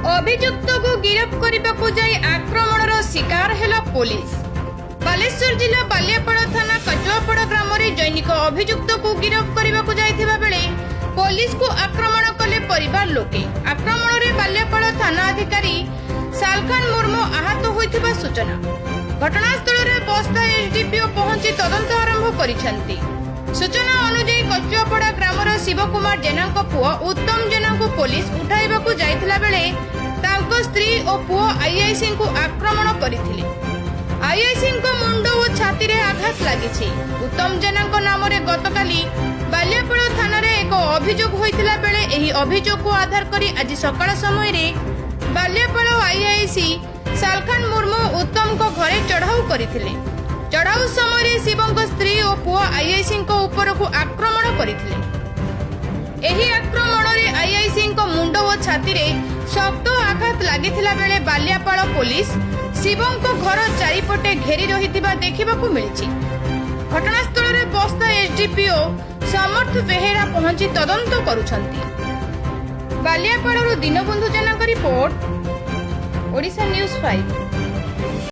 अभियुक्त को गिरफ्त करने जाई आक्रमणर शिकार हेला पुलिस। बालेश्वर जिला बालियापाड़ थाना कचुआपड़ा ग्राम में जैनिक अभियुक्त को गिरफ्त करने जाइथिबा बेले पुलिस को आक्रमण कले परिवार लोके। आक्रमण में बालियापाड़ थाना अधिकारी सालखान मुर्मू आहत होइथिबा सूचना। घटनास्थल में बस्ता एसडीपीओ पहुंची तदंत आरंभ करिसेंती। सूचना अनुसार कचुआपड़ा ग्रामर शिवकुमार जेना पुओ उत्तम जेना को पुलिस उठाइबाकू जाइथिला बेले तांको स्त्री और पुओ आईआईसी को आक्रमण करथिले। आईआईसी को मुंड और छाती रे आघात लागिछि। उत्तम जेना नाम रे गतकाली बालियापाड़ थाना रे एक अभियोग होइथिला बेले एही अभियोग को आधार करी आज सकाळ समय रे बालियापाड़ आईआईसी सालखान मुर्मू उत्तम को घरे चढ़ाऊ करथिले। चढ़ाऊ समय शिवंक स्त्री और पुओ आईआईसी ऊपर को आक्रमण करथिले। एही आक्रमण रे आईआईसी मुंड और छाती रे शक्त आघात लागिथिला बेले बालियापाड़ पुलिस शिवंक घर चारिपटे घेरी रहिथिबा देखिबाकू मिलिछि। घटनास्थल रे बस्ता एसडीपीओ समर्थ बेहेरा पहुंची तदंत करुछंती। बालियापाड़रू दीनबंधु जेना रिपोर्ट, ओडिशा न्यूज 5।